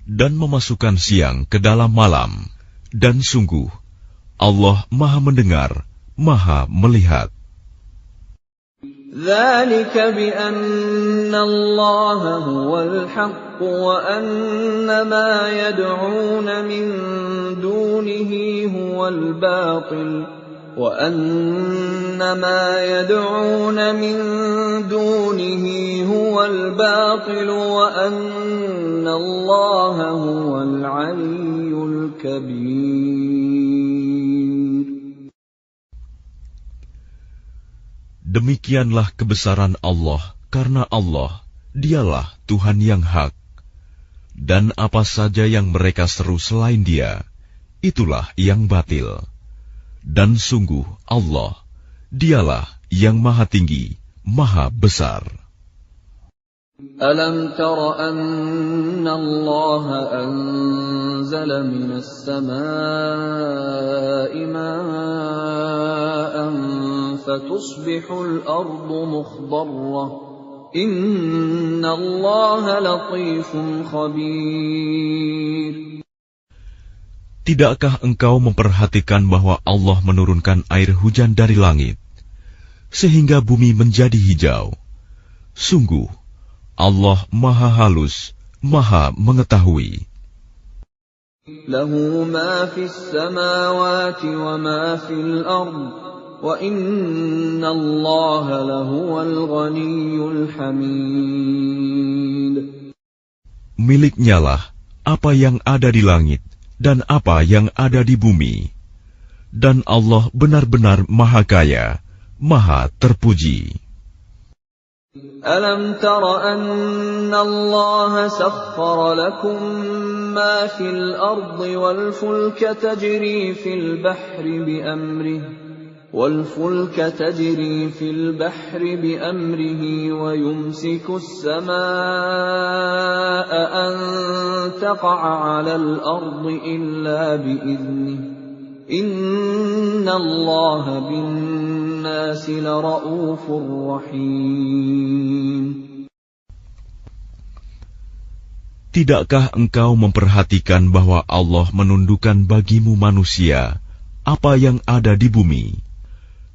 dan memasukkan siang ke dalam malam, dan sungguh Allah Maha Mendengar, Maha Melihat. ذلك بأن الله هو الحق وأن ما يدعون من دونه هو الباطل وأن ما يدعون من دونه هو الباطل وأن الله هو العلي الكبير. Demikianlah kebesaran Allah, karena Allah, dialah Tuhan yang hak. Dan apa saja yang mereka seru selain Dia, itulah yang batil. Dan sungguh Allah, dialah yang maha tinggi, maha besar. ألم تر أن الله أنزل من السماء ماء فتصبح الأرض مخضرة إن الله لطيف خبير. Tidakkah engkau memperhatikan bahwa Allah menurunkan air hujan dari langit, sehingga bumi menjadi hijau? Sungguh, Allah Maha Halus, Maha Mengetahui. Lahu ma fis samawati wa ma fil ard wa inna Allaha lahuwal ghaniyyul hamid. Miliknyalah apa yang ada di langit dan apa yang ada di bumi, dan Allah benar-benar Maha Kaya, Maha Terpuji. ألم تر أن الله سخر لكم ما في الأرض والفلك تجري في البحر بأمره ويمسك السماء أن تقع على الأرض إلا بإذنه إن الله بالناس لرؤوف رحيم. Tidakkah engkau memperhatikan bahwa Allah menundukkan bagimu manusia apa yang ada di bumi,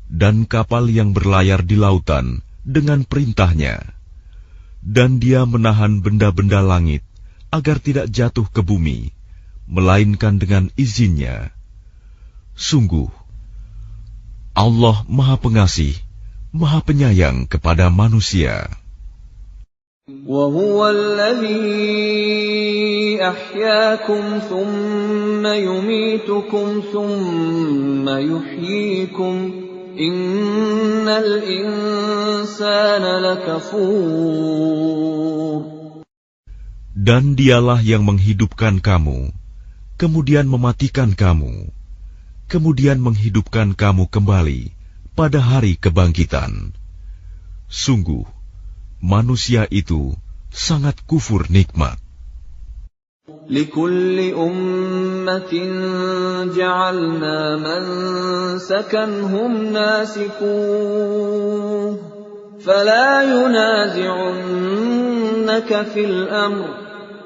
dan kapal yang berlayar di lautan dengan perintahnya, dan Dia menahan benda-benda langit agar tidak jatuh ke bumi, melainkan dengan izinnya. Sungguh, Allah Maha Pengasih, Maha Penyayang kepada manusia. وَهُوَ الَّذِي أَحْيَاكُمْ ثُمَّ يُمِيتُكُمْ ثُمَّ يُحْيِيكُمْ إِنَّ الْإِنسَانَ لَكَفُورٌ. Dan Dialah yang menghidupkan kamu, kemudian mematikan kamu, kemudian menghidupkan kamu kembali pada hari kebangkitan. Sungguh, manusia itu sangat kufur nikmat. لِكُلِّ أُمَّةٍ جَعَلْنَا مَنسَكًا هُمْ نَاسِكُوهُ فَلَا يُنَازِعُنَّكَ فِي الْأَمْرِ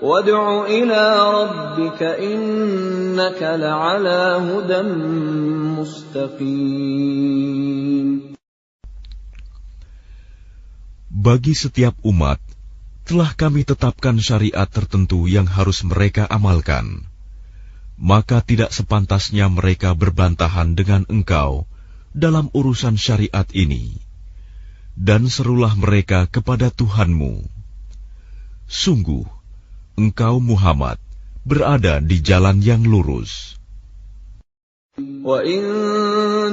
وَادْعُ إِلَى رَبِّكَ إِنَّكَ لَعَلَى هُدًى مُسْتَقِيمٍ. Bagi setiap umat, telah kami tetapkan syariat tertentu yang harus mereka amalkan. Maka tidak sepantasnya mereka berbantahan dengan engkau dalam urusan syariat ini. Dan serulah mereka kepada Tuhanmu. Sungguh, engkau Muhammad berada di jalan yang lurus. وَإِن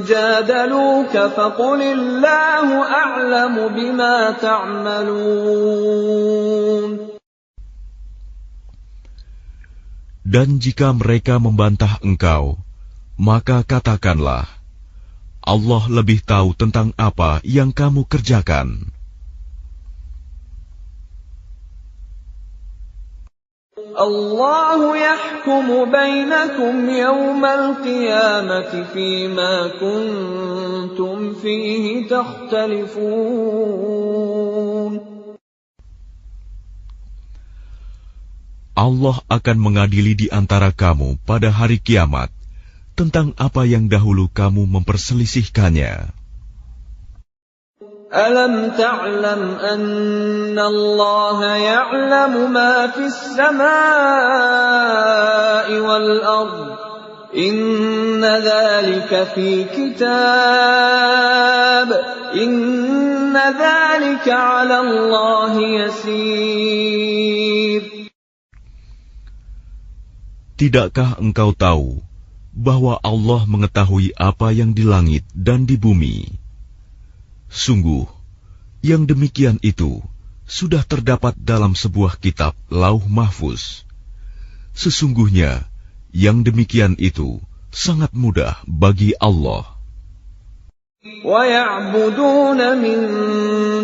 جَادَلُوكَ فَقُلِ اللَّهُ أَعْلَمُ بِمَا تَعْمَلُونَ. Dan jika mereka membantah engkau, maka katakanlah, Allah lebih tahu tentang apa yang kamu kerjakan. Allahu yahkumu bainakum yawmal qiyamati fima kuntum fihi takhtalifun. Allah akan mengadili di antara kamu pada hari kiamat tentang apa yang dahulu kamu memperselisihkannya. Alam ta'lam anna Allah ya'lamu ma fis samaa'i wal ard. Inna dhalika fi kitab. Inna dhalika 'ala Allah yasir. Tidakkah engkau tahu bahwa Allah mengetahui apa yang di langit dan di bumi? Sungguh, yang demikian itu sudah terdapat dalam sebuah kitab Lauh Mahfuz. Sesungguhnya, yang demikian itu sangat mudah bagi Allah. وَيَعْبُدُونَ مِن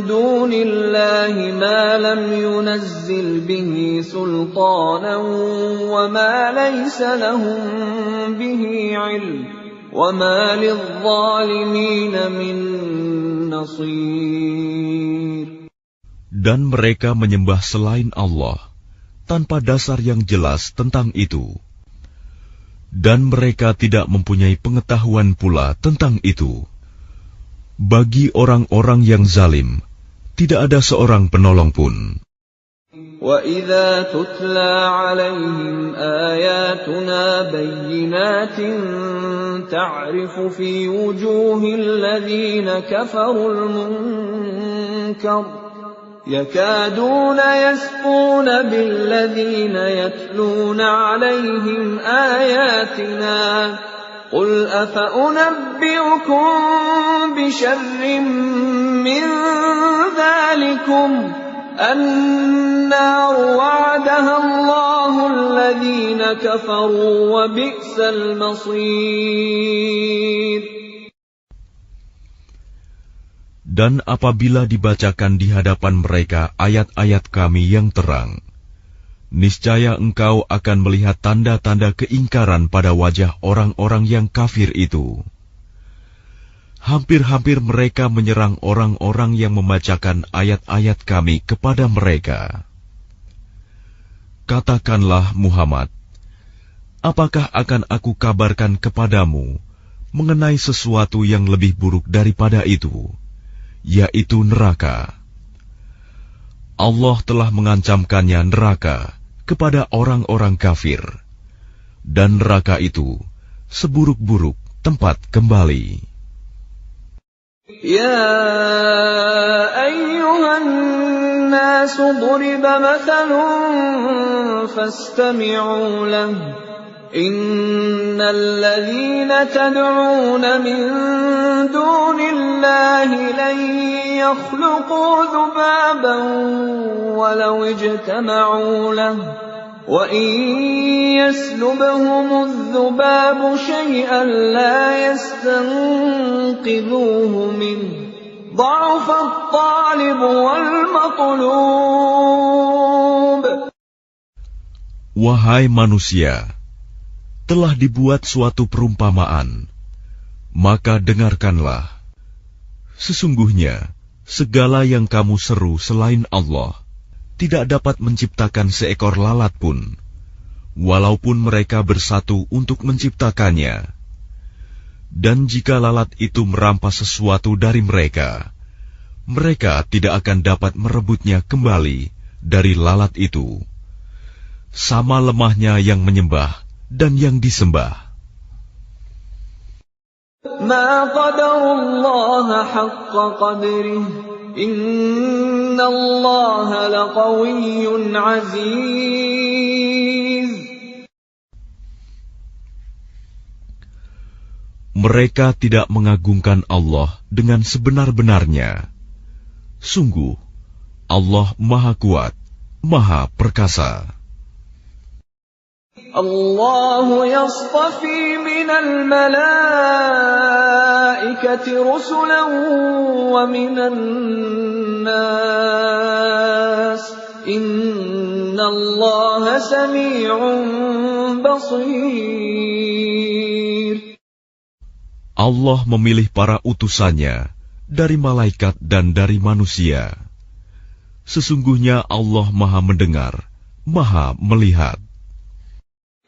دُونِ اللَّهِ مَا لَمْ يُنَزِّلْ بِهِ سُلْطَانًا وَمَا لَيْسَ لَهُم بِهِ عِلْمٌ وَمَا لِلظَّالِمِينَ مِن نَّصِيرٍ. Dan mereka menyembah selain Allah tanpa dasar yang jelas tentang itu. Dan mereka tidak mempunyai pengetahuan pula tentang itu. Bagi orang-orang yang zalim, tidak ada seorang penolong pun. وَإِذَا تُتْلَى عَلَيْهِمْ آيَاتُنَا بَيِّنَاتٍ تَعْرِفُ فِي وُجُوهِ الَّذِينَ كَفَرُوا الْمُنكَرَ يَكَادُونَ يَسْطُونَ بِالَّذِينَ يَتْلُونَ عَلَيْهِمْ آيَاتِنَا قُلْ أَفَأُنَبِّئُكُم بِشَرٍّ مِّن ذَلِكُمْ النَّارُ وَعَدَهَا اللَّهُ الَّذِينَ كَفَرُوا وَبِئْسَ الْمَصِيرُ. Dan apabila dibacakan di hadapan mereka ayat-ayat Kami yang terang, niscaya engkau akan melihat tanda-tanda keingkaran pada wajah orang-orang yang kafir itu. Hampir-hampir mereka menyerang orang-orang yang membacakan ayat-ayat Kami kepada mereka. Katakanlah Muhammad, apakah akan aku kabarkan kepadamu mengenai sesuatu yang lebih buruk daripada itu, yaitu neraka? Allah telah mengancamkannya neraka kepada orang-orang kafir, dan neraka itu seburuk-buruk tempat kembali. يَا أَيُّهَا النَّاسُ ضُرِبَ مَثَلٌ فَاسْتَمِعُوا لَهُ إِنَّ الَّذِينَ تَدْعُونَ مِن دُونِ اللَّهِ لَن يَخْلُقُوا ذُبَابًا وَلَوِ اجْتَمَعُوا لَهُ وَإِن يَسْلُبْهُمُ الذُّبَابُ شَيْئًا لَّا يَسْتَنقِذُوهُ مِنْهُ ضَعُفَ الطَّالِبُ وَالْمَطْلُوبُ. Wahai manusia, telah dibuat suatu perumpamaan, maka dengarkanlah. Sesungguhnya, segala yang kamu seru selain Allah tidak dapat menciptakan seekor lalat pun, walaupun mereka bersatu untuk menciptakannya. Dan jika lalat itu merampas sesuatu dari mereka, mereka tidak akan dapat merebutnya kembali dari lalat itu. Sama lemahnya yang menyembah dan yang disembah. مَا قَدَرُوا اللَّهَ حَقَّ قَدْرِهِ إِنَّ اللَّهَ لَقَوِيٌّ عَزِيزٌ. Mereka tidak mengagungkan Allah dengan sebenar-benarnya. Sungguh, Allah Maha Kuat, Maha Perkasa. Allahu yastafi minal malaikati rusulan wa minan nas. Innallaha sami'un basir. Allah memilih para utusannya dari malaikat dan dari manusia. Sesungguhnya Allah Maha mendengar, Maha melihat.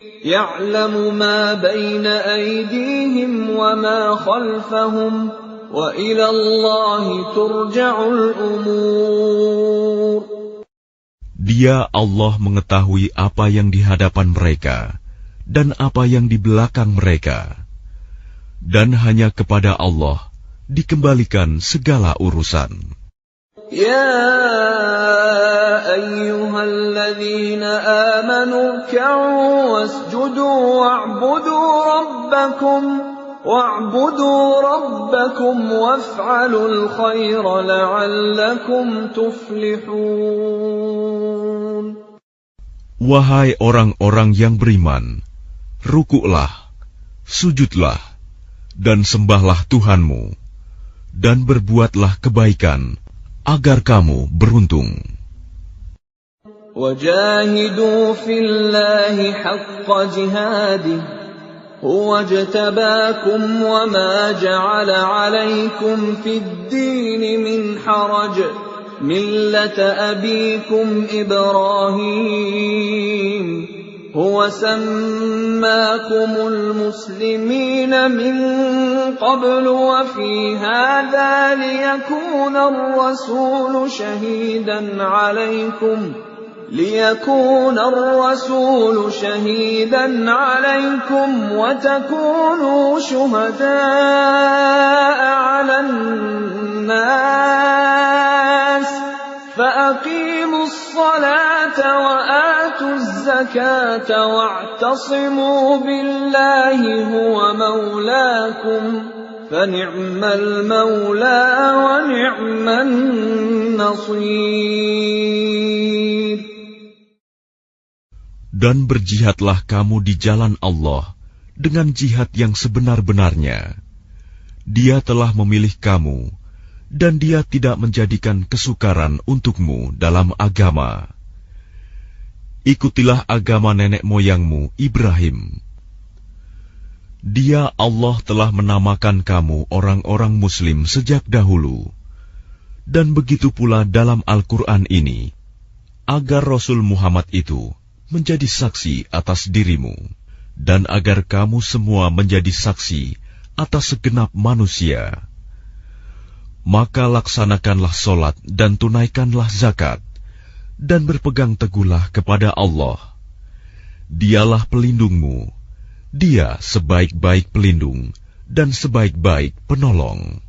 Ya'lamu ma baina aydihim wa ma khalfahum wa ila Allahi turja'ul umur. Dia Allah mengetahui apa yang di hadapan mereka dan apa yang di belakang mereka. Dan hanya kepada Allah dikembalikan segala urusan. Ya ayyuhalladzina amanu rka'u wasjudu wa'budu rabbakum waf'alul khaira la'allakum tuflihun. Wahai orang-orang yang beriman, rukuklah, sujudlah, dan sembahlah Tuhanmu, dan berbuatlah kebaikan, agar kamu beruntung. Wajahidu fillahi haqqa jihadih, huwa jtabakum wa ma ja'ala alaykum fid dini min haraj, millata abikum Ibrahim. هو سماكم المسلمين من قبل وفي هذا ليكون الرسول شهيدا عليكم وتكونوا شهداء على الناس فأقيموا الصلاة وآتوا الزكاة واعتصموا بالله هو مولاكم فنعم المولى ونعم النصير. Dan berjihadlah kamu di jalan Allah dengan jihad yang sebenar-benarnya. Dia telah memilih kamu, dan Dia tidak menjadikan kesukaran untukmu dalam agama. Ikutilah agama nenek moyangmu Ibrahim. Dia Allah telah menamakan kamu orang-orang Muslim sejak dahulu. Dan begitu pula dalam Al-Quran ini, agar Rasul Muhammad itu menjadi saksi atas dirimu, dan agar kamu semua menjadi saksi atas segenap manusia. Maka laksanakanlah solat dan tunaikanlah zakat, dan berpegang teguhlah kepada Allah. Dialah pelindungmu, Dia sebaik-baik pelindung dan sebaik-baik penolong.